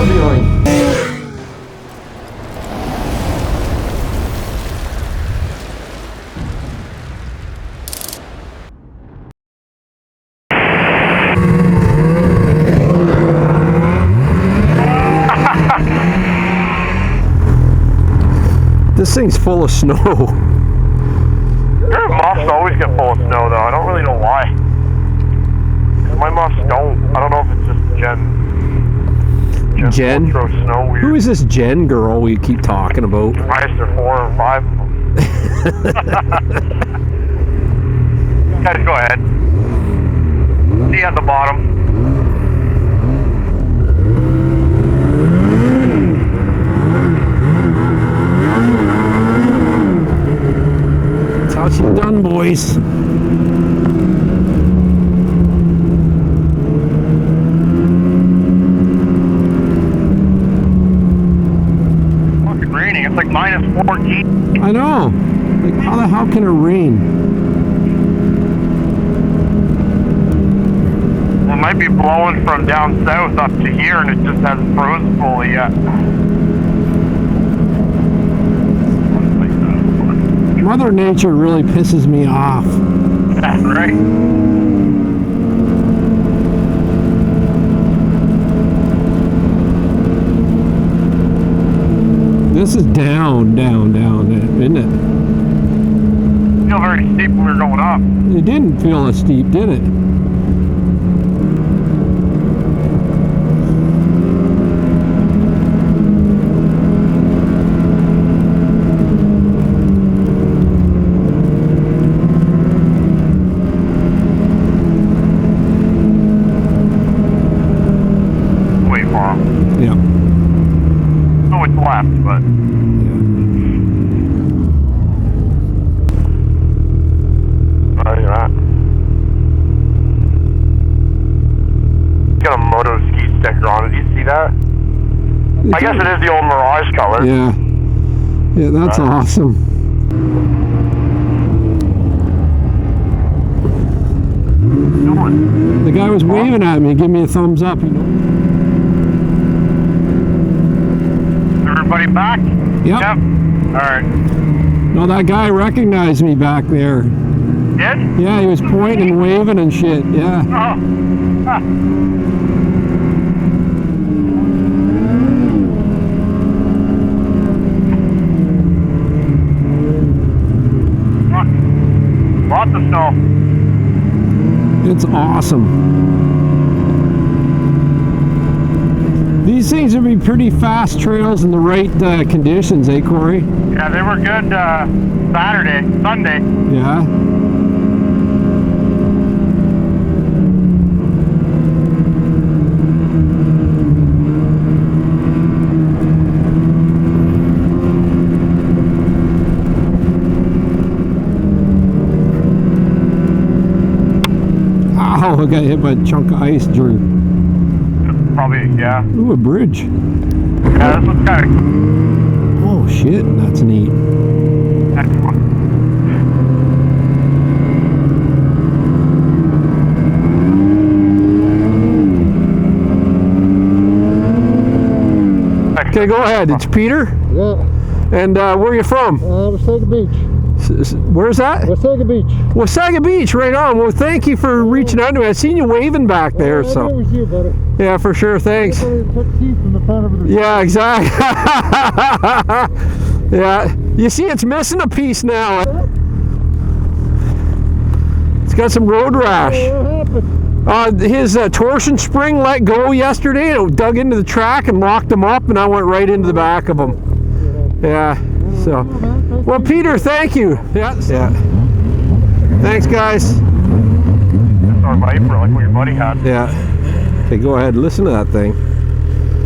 snowmobiling. This thing's full of snow. Your muffs always get full of snow though. I don't really know why. My muffs don't. I don't know if it's just Jen? Throw snow weird. Who is this Jen girl we keep talking about? I guess there are 4 or 5 of them. Guys, go ahead. See you at the bottom. That's how she's done, boys. Fucking raining. It's like minus 14. I know. Like, how the hell can it rain? It might be blowing from down south up to here and it just hasn't frozen fully yet. Mother Nature really pisses me off. That's right. This is down, isn't it? It felt very steep when we were going up. It didn't feel as steep, did it? Yeah. No, it's left, but you're not. It's got a moto ski sticker on it. Do you see that? I guess it is the old Mirage color. Yeah. Yeah, that's awesome. The guy was waving at me, giving me a thumbs up, you know. Everybody back? Yep. Alright. No, that guy recognized me back there. Did? Yeah, he was pointing and waving and shit, yeah. Oh. Huh. Lots of snow. It's awesome. These things would be pretty fast trails in the right conditions, eh, Corey? Yeah, they were good Saturday, Sunday. Yeah. Ow, I got hit by a chunk of ice, Drew. Probably, yeah. Ooh, a bridge. Yeah, this one's kind of... Oh, shit, that's neat. That's fun. Okay, go ahead. It's Peter. Yeah. And where are you from? Wasaga Beach. Where's that? Wasaga Beach. Wasaga Beach, right on. Well, thank you for reaching out to me. I seen you waving back there, I so. knew it was you, buddy. Yeah, for sure. Thanks. Took teeth from the front of the... Yeah, exactly. Yeah. You see, it's missing a piece now. It's got some road rash. What happened? His torsion spring let go yesterday, and it dug into the track and locked him up, and I went right into the back of him. Yeah. So, well, Peter, thank you. Yeah. Yeah. Thanks, guys. That's our Viper, like what your buddy had. Yeah. Okay, go ahead. Listen to that thing.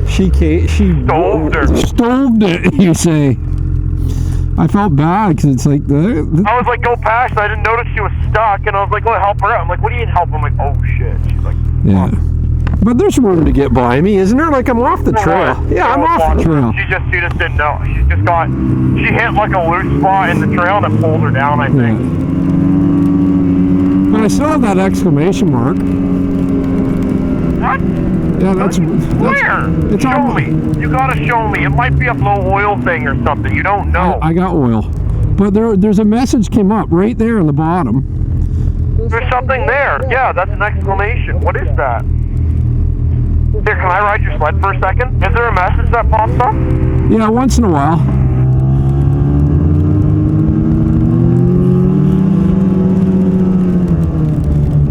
She stoved it, you say. I felt bad because it's like I was like, go past. I didn't notice she was stuck, and I was like, go help her out. I'm like, what do you need help? I'm like, oh shit. She's like, yeah. But there's room to get by me, isn't there? Like, I'm off the trail. Yeah, I'm off the trail. She just didn't know. She hit like a loose spot in the trail and it pulled her down, I think. Yeah. But I still have that exclamation mark. What? Yeah, that's Where? it's show on, me. You gotta show me. It might be a low oil thing or something. You don't know. I got oil. But there's a message came up right there on the bottom. There's something there. Yeah, that's an exclamation. What is that? Here, can I ride your sled for a second? Is there a message that pops up? Yeah, once in a while.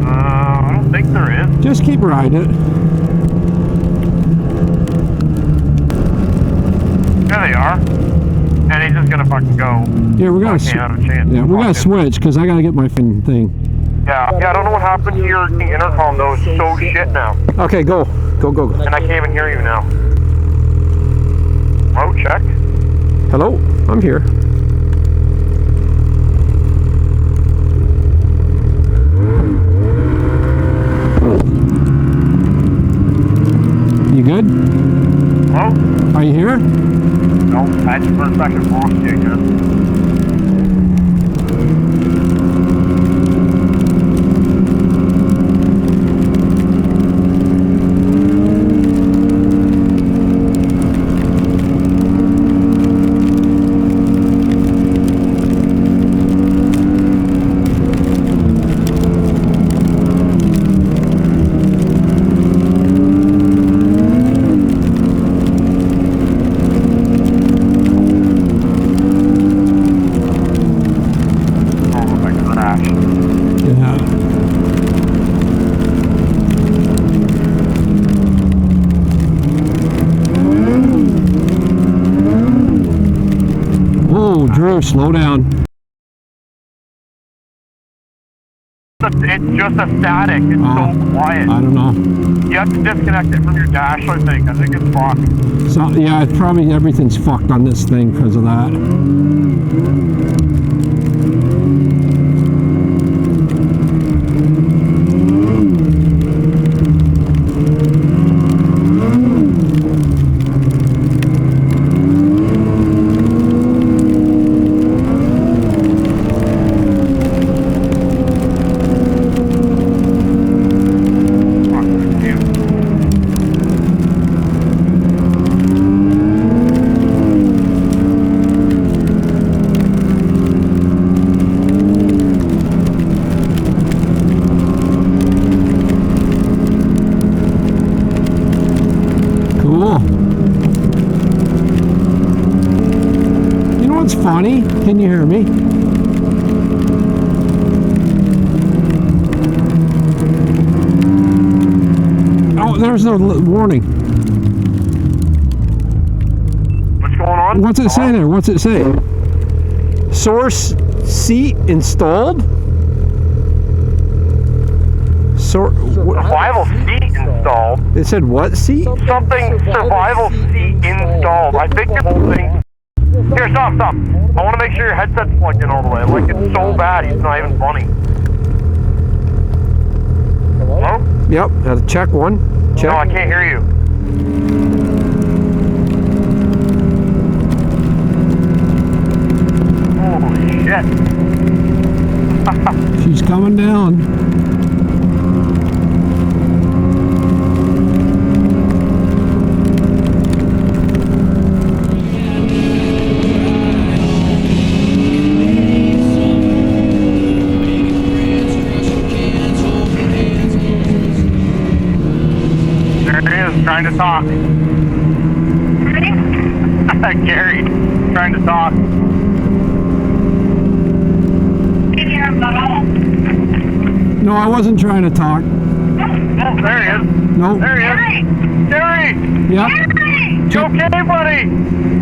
I don't think there is. Just keep riding it. There they are. And he's just gonna fucking go. Yeah, we gotta. Have a chance. Yeah, we gotta switch because I gotta get my thing. Yeah, I don't know what happened to your intercom though. It's so shit now. Okay, go. And I can't even hear you now. Oh, check. Hello, I'm here. You good? Hello? Are you here? No, I had you for a second. Lost you again. Drew, slow down. It's just a static. It's so quiet. I don't know. You have to disconnect it from your dash, I think. I think it's fucked. So, yeah, it's probably everything's fucked on this thing because of that. Funny, can you hear me? Oh, there's no warning. What's going on? What's it say there? What's it say? Source seat installed? Survival seat installed. It said what seat? Something survival seat installed. I think this whole thing. Here, stop. I want to make sure your headset's plugged in all the way. Like, it's so bad, he's not even funny. Hello? Yep, had to check one. Check. No, I can't hear you. Holy shit. She's coming down. Trying to talk. Gary, trying to talk. No, I wasn't trying to talk. Oh, there he is. Nope. There he is. Gary! Yep. You okay, buddy?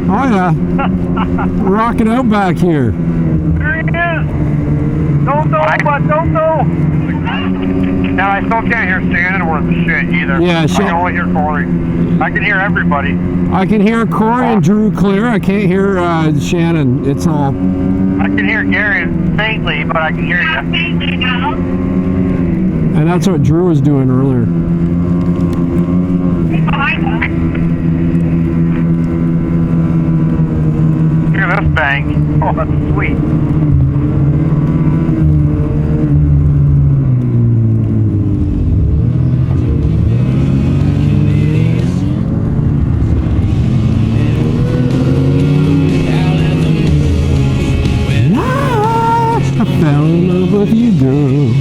Oh, yeah. We're rocking out back here. There he is. Don't know. Now, I still can't hear Shannon worth shit either. Yeah, I can only hear Corey. I can hear everybody. I can hear Corey and Drew clear. I can't hear Shannon. It's all... I can hear Gary faintly, but I can hear you. And that's what Drew was doing earlier. Look at this bank. Oh, that's sweet. girl.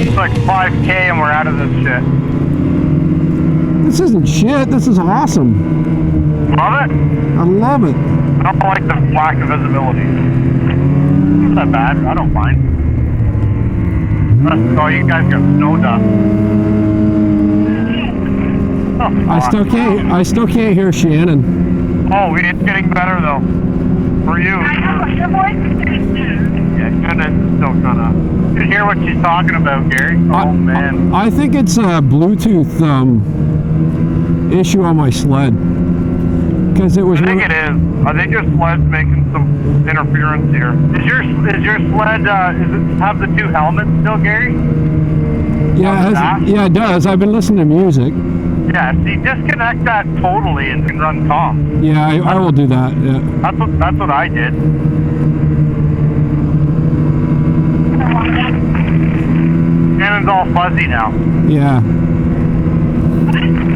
It's like 5K and we're out of this shit. This isn't shit. This is awesome. Love it? I love it. I don't like the lack of visibility. It's not bad. I don't mind. Oh, you guys got snow dust. Oh, I still can't hear Shannon. oh, it's getting better though. For you. Yeah, Shannon's still kind of. You can hear what she's talking about, Gary. Oh man. I think it's a Bluetooth issue on my sled. Because it was. I think it is. I think your sled's making some interference here. Is your sled? Does it have the two helmets still, Gary? Yeah, it does. I've been listening to music. Yeah. See, disconnect that totally and run calm. Yeah, I will do that. Yeah. That's what I did. Shannon's all fuzzy now. Yeah.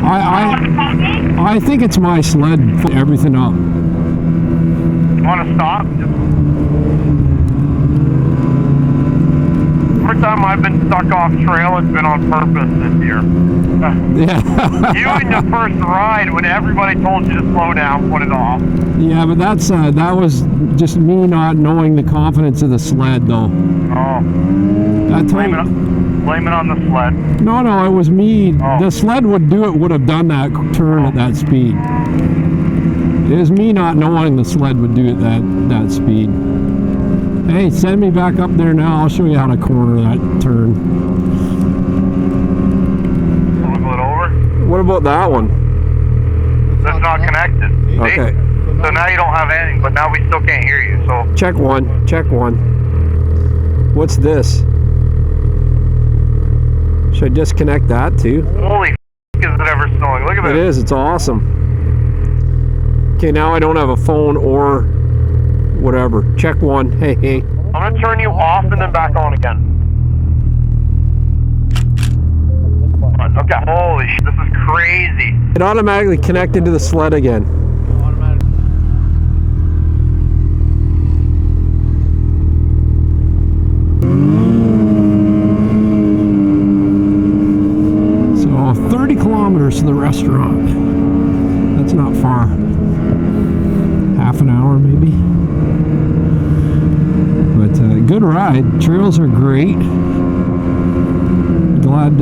I think it's my sled for everything up. You want to stop? Every time I've been stuck off trail, it's been on purpose this year. Yeah. You in the first ride, when everybody told you to slow down, put it off. Yeah, but that was just me not knowing the confidence of the sled, though. Oh. Blame it on the sled. No, it was me. Oh. The sled would have done that turn at that speed. It was me not knowing the sled would do it that speed. Hey, send me back up there now. I'll show you how to corner that turn. Wiggle it over. What about that one? That's not connected. See? Okay. So now you don't have anything, but now we still can't hear you. So Check one. What's this? Should I disconnect that too? holy f***, is it ever snowing? Look at It this. is. It's awesome. Okay, now I don't have a phone or whatever. Check one. Hey. I'm gonna turn you off and then back on again. Okay. Holy shit, this is crazy. It automatically connected to the sled again. So 30 kilometers to the restaurant. That's not far. Half an hour maybe. But good ride. Trails are great. Glad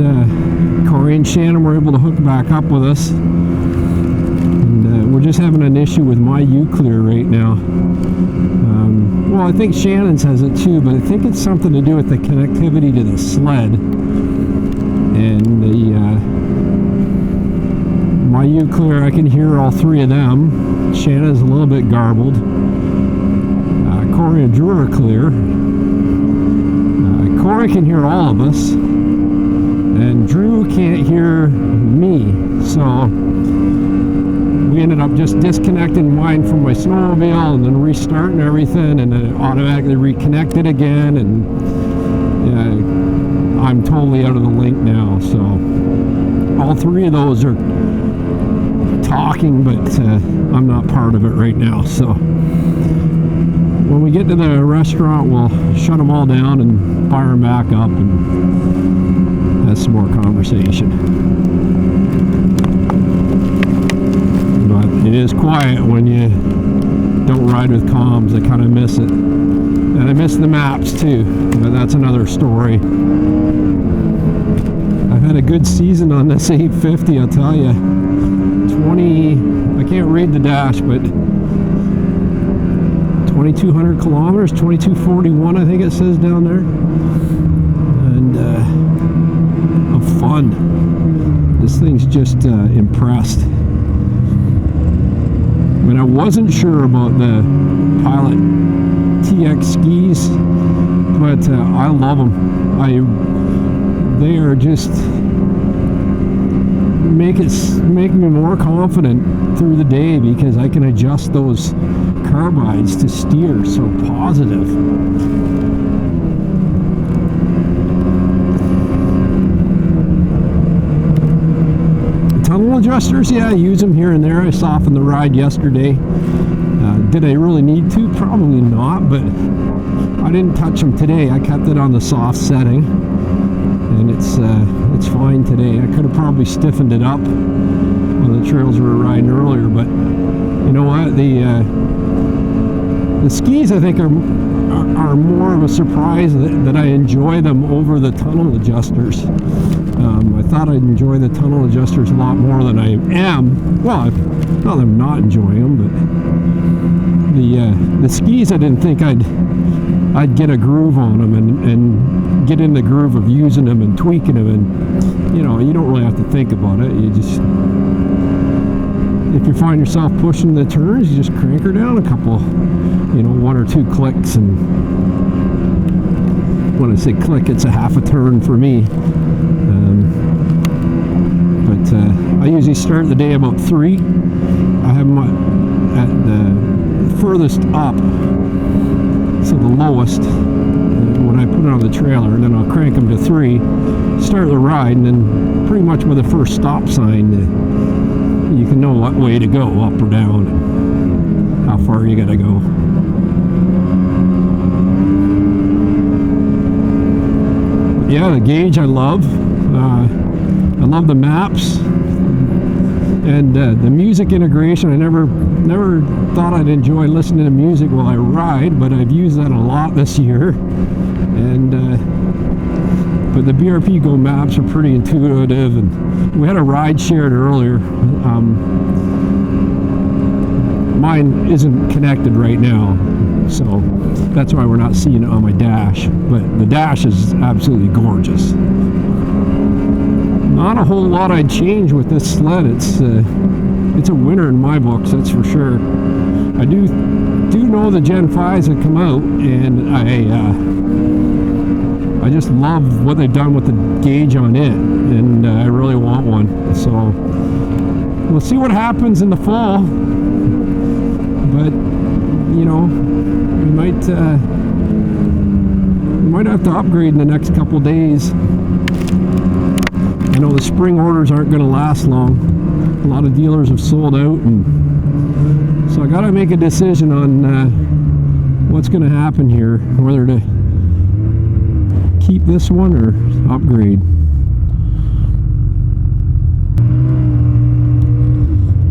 Corey and Shannon were able to hook back up with us. And we're just having an issue with my U-Clear right now. Well, I think Shannon's has it too, but I think it's something to do with the connectivity to the sled. And my U-Clear, I can hear all three of them. Shannon's a little bit garbled. Corey and Drew are clear. Corey can hear all of us. And Drew can't hear me. So we ended up just disconnecting mine from my snowmobile and then restarting everything, and then it automatically reconnected again, and I'm totally out of the link now. So all three of those are talking, but I'm not part of it right now. So when we get to the restaurant, we'll shut them all down and fire them back up and have some more conversation. But it is quiet when you don't ride with comms. I kind of miss it. And I miss the maps too, but that's another story. I've had a good season on this 850, I'll tell you. 20, I can't read the dash, but 2,200 kilometers, 2241 I think it says down there. And of fun. This thing's just impressed. I mean, I wasn't sure about the Pilot TX skis, but I love them. They are just make me more confident through the day because I can adjust those carbides to steer so positive. Tunnel adjusters, yeah, I use them here and there. I softened the ride yesterday. did I really need to? Probably not, but I didn't touch them today. I kept it on the soft setting, and it's fine today. I could have probably stiffened it up on the trails we were riding earlier, but you know what? The skis, I think, are more of a surprise that I enjoy them over the tunnel adjusters. I thought I'd enjoy the tunnel adjusters a lot more than I am. Well, not that I'm not enjoying them, but the skis, I didn't think I'd get a groove on them and get in the groove of using them and tweaking them, and you know, you don't really have to think about it. You just, if you find yourself pushing the turns, you just crank her down a couple, you know, 1 or 2 clicks, and when I say click, it's a half a turn for me. But I usually start the day about 3. I have my at the furthest up, so the lowest, when I put it on the trailer, and then I'll crank them to 3, start the ride, and then pretty much with the first stop sign, you can know what way to go, up or down, how far you gotta go. Yeah, the gauge I love. I love the maps and the music integration. I never thought I'd enjoy listening to music while I ride, but I've used that a lot this year. And but the BRP Go maps are pretty intuitive, and we had a ride shared earlier. Mine isn't connected right now, so that's why we're not seeing it on my dash, but the dash is absolutely gorgeous. Not a whole lot I'd change with this sled. It's a winner in my books, that's for sure. I do know the Gen 5s have come out, and I just love what they've done with the gauge on it, and I really want one. So we'll see what happens in the fall, but you know, we might have to upgrade in the next couple days. I know the spring orders aren't going to last long. A lot of dealers have sold out, and so I got to make a decision on what's going to happen here, whether to keep this one or upgrade.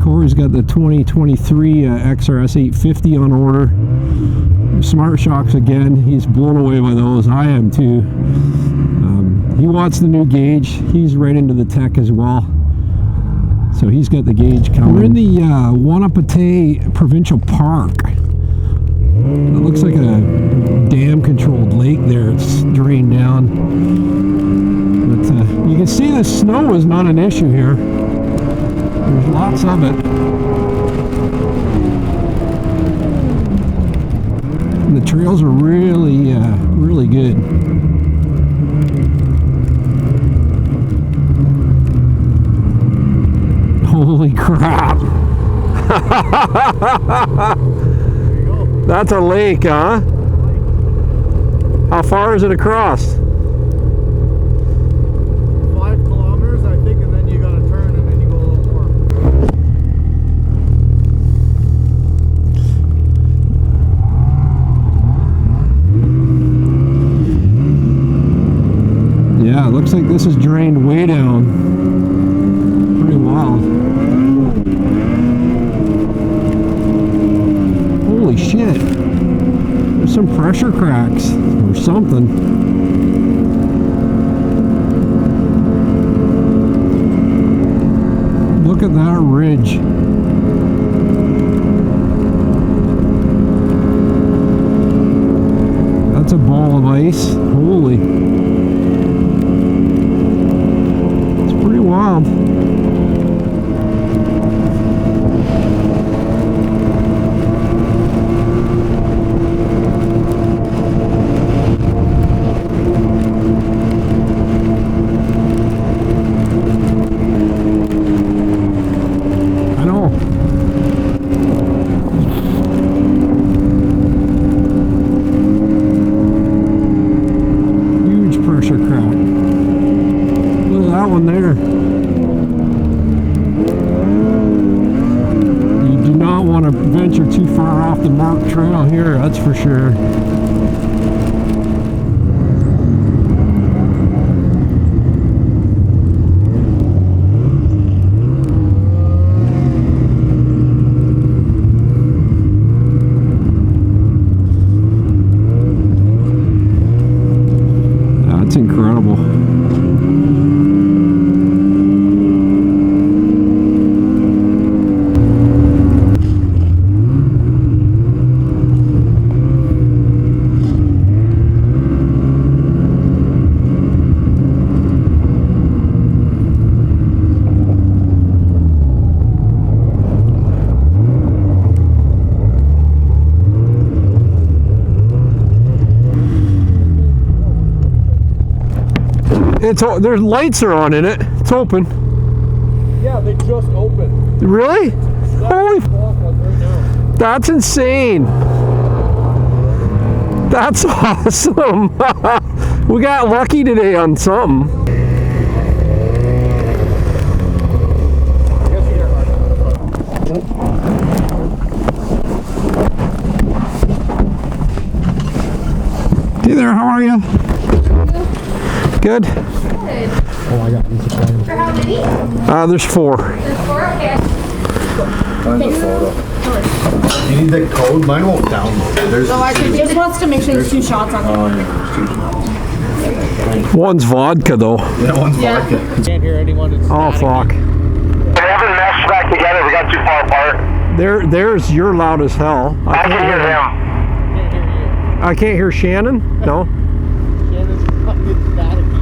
Corey's got the 2023 XRS 850 on order. Smart shocks again. He's blown away by those. I am too. He wants the new gauge. He's right into the tech as well, so he's got the gauge coming. We're in the Wanapate Provincial Park. It looks like a dam-controlled lake there. It's drained down, but you can see the snow is not an issue here. There's lots of it. And the trails are really, really good. Holy crap! That's a lake, huh? How far is it across? 5 kilometers, I think, and then you gotta turn and then you go a little more. Yeah, it looks like this is drained way down. Pretty wild. Holy shit. There's some pressure cracks or something. Look at that ridge. That's a ball of ice. Holy. It's pretty wild. trail here, that's for sure. That's incredible. There's lights are on in it. It's open. Yeah, they just opened. Really? Holy! Right now. That's insane. That's awesome. We got lucky today on something. Hey there, how are you? Good. Oh, I got these. For how many? There's 4. There's 4, okay. Find a photo. You need the code? Mine won't download. There's So I think just wants to make sure there's 2 shots on it. One's vodka though. that one's vodka. Can't hear anyone. It's Oh fuck. They haven't meshed back together. We got too far apart. There's you're loud as hell. I can hear him. Can't hear you. I can't hear Shannon. No. Shannon's fucking staticky.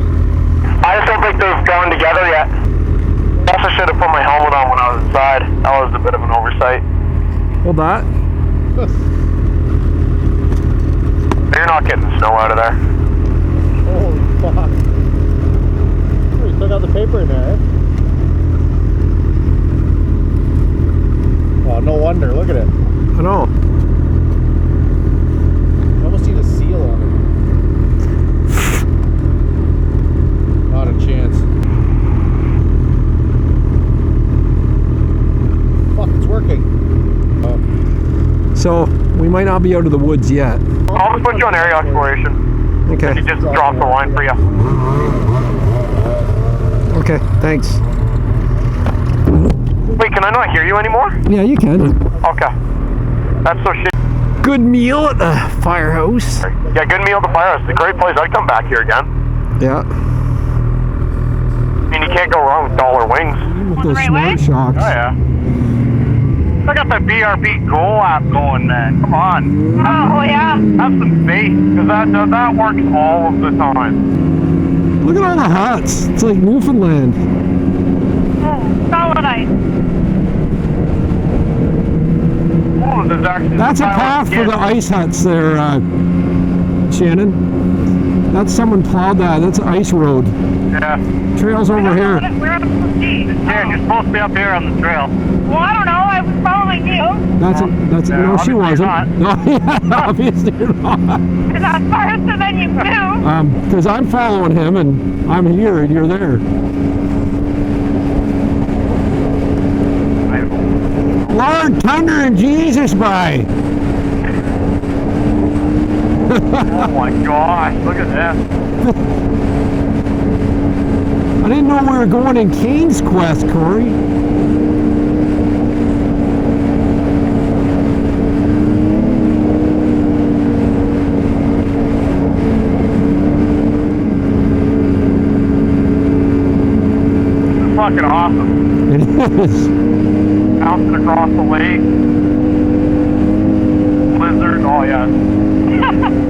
I just don't think they've gone together yet. I also should have put my helmet on when I was inside. That was a bit of an oversight. Hold that. You're not getting the snow out of there. Holy fuck. Oh, you still got the paper in there, eh? Oh, no wonder. Look at it. I know. You almost need a seal on it. Not a chance. Fuck, it's working. Oh. So we might not be out of the woods yet. I'll just put you on area exploration. Okay. He just dropped the line for you. Okay. Thanks. Wait, can I not hear you anymore? Yeah, you can. Okay. That's so shit. Good meal at the Firehouse. Yeah, good meal at the Firehouse. It's a great place. I'd come back here again. Yeah. I mean, you can't go wrong with dollar wings. With those Right smart way? shocks. Oh, yeah. I got the BRB Go app going, man. Come on. Oh, yeah. Have some faith, because that works all of the time. Look at all the huts. It's like Newfoundland. Oh, solid ice. Oh, there's actually That's a path for the ice huts there, Shannon. That's someone plowed that. That's an ice road. Yeah. Trail's over here. Where am I supposed to be? Yeah, you're supposed to be up here on the trail. Well, I don't know. I was following you. No, she obviously wasn't. No, yeah, obviously you're not. And that's faster than you do. Because I'm following him and I'm here and you're there. Lord, thunder and Jesus by. Oh my gosh, look at this. I didn't know we were going in Cane's Quest, Corey. This is fucking awesome. It is. Bouncing across the lake. Blizzard, oh yeah.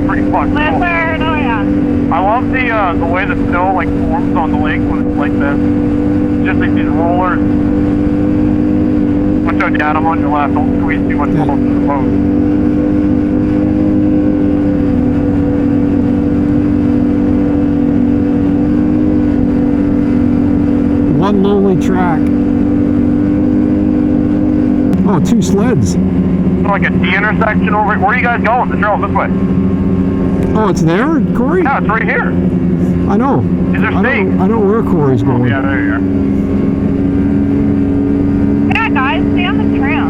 Pretty fucking cool. Blizzard, oh yeah. I love the way the snow like forms on the lake when it's like this. Just like these rollers. Watch out, Dad, I'm on your left. Don't squeeze too much closer to the boat. One lonely track. Oh, 2 sleds. Like a T intersection over. Where are you guys going? The trail's this way. Oh, it's there, Corey? Yeah, it's right here. I know. Is there stakes? I know where Corey's Oh, going. yeah, there you are. Yeah, guys, stay on the trail.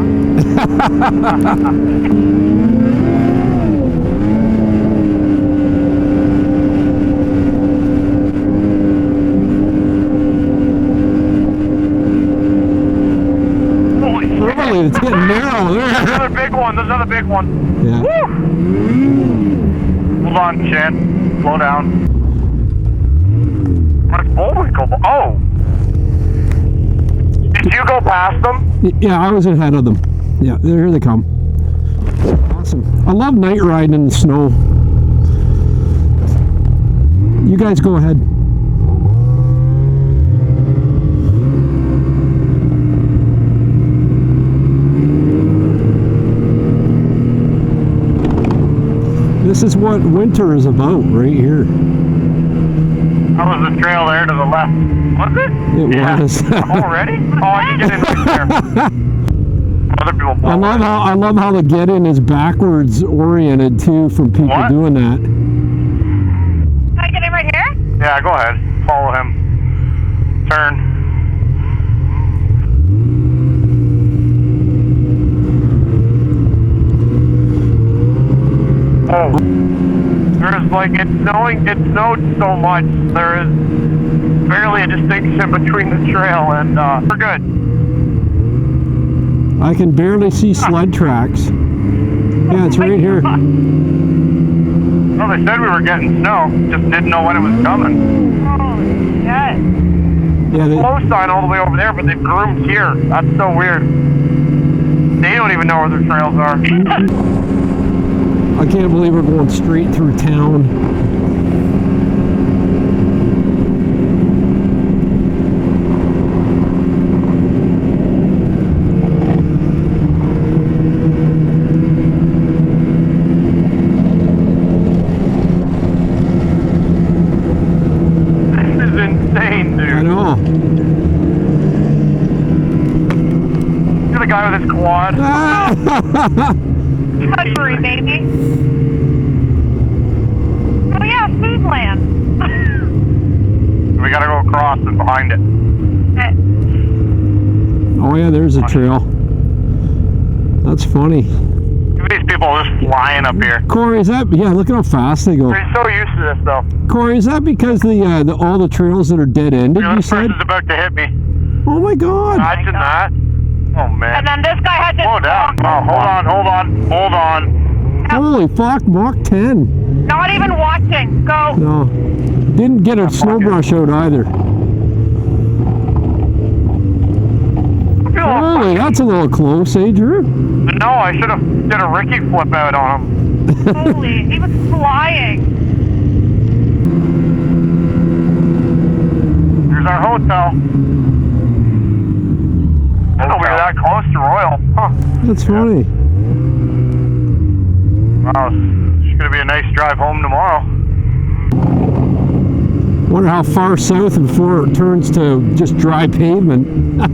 one. Yeah. Woo! Hold on, Chan. Slow down. Where's Bullwinkle? Oh! Did you go past them? Yeah, I was ahead of them. Yeah, here they come. Awesome. I love night riding in the snow. You guys go ahead. This is what winter is about right here. That was the trail there to the left. Was it? It was. Already? Oh, I can get in right there. Other people I love how the get in is backwards oriented too from people What? doing that. Can I get in right here? Yeah, go ahead. Follow him. Turn. Oh. There's like, it snowed so much, there is barely a distinction between the trail and, we're good. I can barely see sled tracks. Yeah, it's right here. Well, they said we were getting snow, just didn't know when it was coming. Holy shit. Yeah, Slow sign all the way over there, but they've groomed here. That's so weird. They don't even know where their trails are. I can't believe we're going straight through town. This is insane, dude. I know. You're the guy with his quad. Sudbury, baby. Oh yeah, Foodland. We gotta go across and behind it. Oh yeah, there's a trail. That's funny. Look at these people just flying up here. Corey, is that? Yeah, look at how fast they go. We're so used to this, though. Corey, is that because all the trails that are dead ended? You This said? person's about to hit me. Oh my God! Imagine that. Oh, man. And then this guy had to Slow down. Oh, hold on. Holy fuck! Mach 10. Not even watching. Go. No, didn't get a snow brush out either. Holy, that's a little close, eh, Drew? No, I should have did a Ricky flip out on him. Holy, he was flying. Here's our hotel. I didn't know we were that close to Royal. Huh. That's funny. Wow, it's going to be a nice drive home tomorrow. Wonder how far south before it turns to just dry pavement.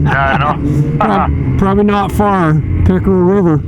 Yeah, I know. Probably not far. Pickerel River.